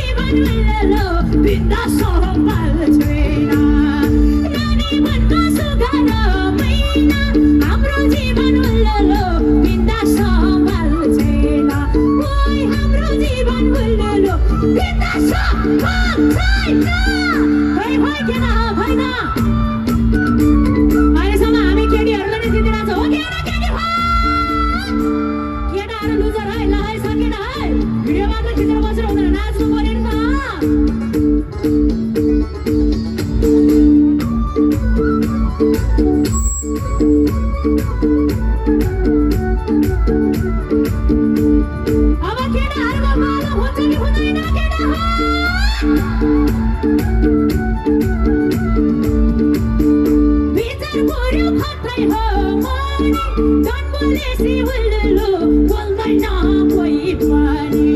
जीवन उल्ललो बिन्दास बाल्छेना नानी मनमा सुगर मैना हाम्रो जीवन उल्ललो बिन्दास बाल्छेना ओइ हाम्रो जीवन उल्ललो बिन्दास बाल्छेना भइ भइ केना भइन अहिलेसम्म हामी केटीहरूले नै जितिरहेको छ हो केटा केटी केटाहरू लुजर है ल है सकेन है भिडियो मात्र खिचेर बसेर हुँदैन नाच्नु पर्यो नि त अब केटाहरूको माला हुन्छ कि हुँदैन केटा हो विचार पर्यो खतै हो मनी जन्मलेसी उल्ललो बोल्दैन कोही पनि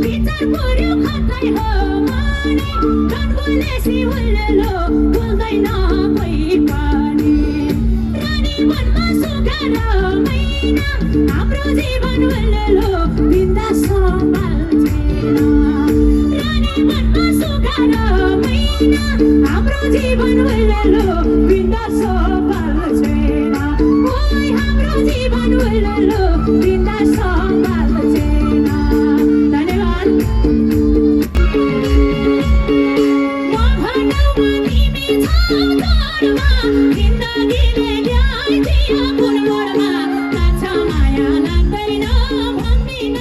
विचार पर्यो खतै हो मनी जन्मलेसी उल्ललो बोल्दैन कोही पनि रानी मनमा सुगर मैना हाम्रो जीवन उल्ललो बिन्दास बाल्छेना रानी मनमा सुगर मैना हाम्रो जीवन उल्ललो बिन्दास बाल्छेना ओइ हाम्रो जीवन उल्ललो बिन्दास बाल्छेना धन्यवाद म भनौमा तिमी छौ तोरमा जिन्दगीले ल्याइदियो पुनवरमा लाग्छ माया लाग्दैन भन्दिन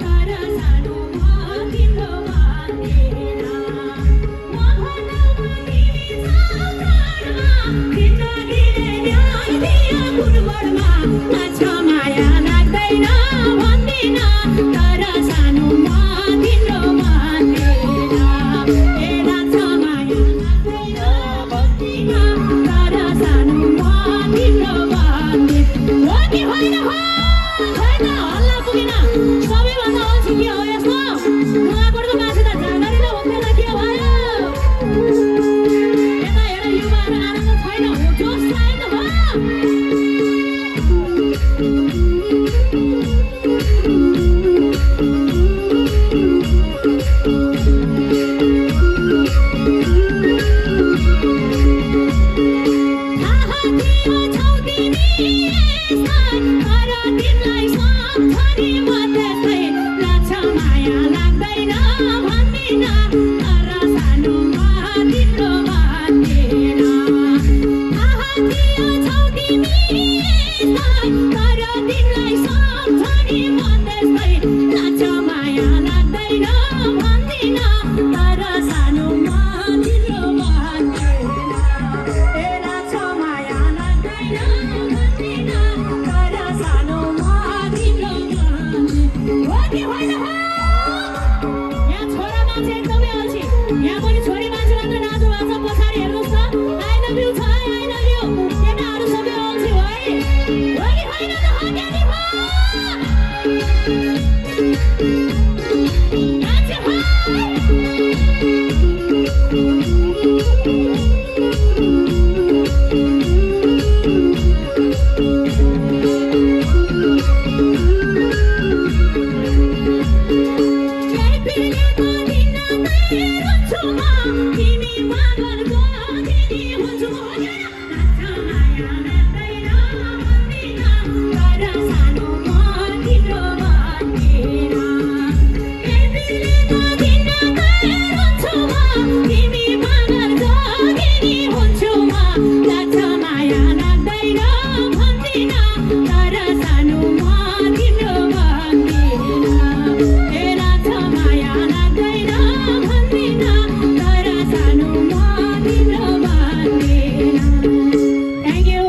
तर सानोमा तिम्रो मान्दिन म भनौमा तिमी छौ तोरमा जिन्दगीले ल्याइदियो पुनवरमा लाग्छ माया लाग्दैन भन्दिन तर सानोमा तिम्रो मान्दिन ए लाग्छ माया लाग्दैन भन्दिन तर सानोमा तिम्रो मान्दिन हो कि होइन हो छैन हल्ला पुगेन सबैभन्दा अल्छी के हो यस्तो नुहाकोटको मासु त झाँगरीले हुन्थेन के भयो यता हेर युवाहरू आनन्द छैन हो जोस छैन भयो थाहा थियो छौ तिमी यस्तै तर तिमीलाई सम्झने म त्यस्तै लाग्छ माया लाग्दैन भन्दिन तर सानोमा तिम्रो भन्दिन थाहा थियो छौ तिमी यस्तै तर तिमीलाई सम्झने म त्यस्तै लाग्छ माया लाग्दैन भन्दिन तर सानोमा तिम्रो भन्दिन ए लाग्छ माया लाग्दैन भन्दिन तर सानोमा तिम्रो भन्दिन हो कि होइन हो यहाँ छोरा मान्छे एकदमै अल्छी यहाँ पनि छोरी मान्छेलाई त नाच्नु भएको छ पछाडि हेर्नुहोस् त आई लभ यु छ है आई लभ यु केटाहरू सबै अल्छी हो है हो कि होइन त हो केटी हो नाच्यो हो जय पिलेको दिन मेरो छुमा तिमी मागलको दिदी हुन्छु लाग्छ माया लाग्दैन भन्दिन तर सानोमा तिम्रो भन्दिन जय पिलेको दिन मेरो छुमा तिमी मागलको दिदी हुन्छु लाग्छ माया लाग्दैन भन्दिन तर सानोमा तिम्रो भन्दिन ए लाग्छ माया लाग्दैन भन्दिन तर सानोमा तिम्रो भन्दिन थ्याङ्क यू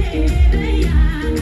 हेरेर याद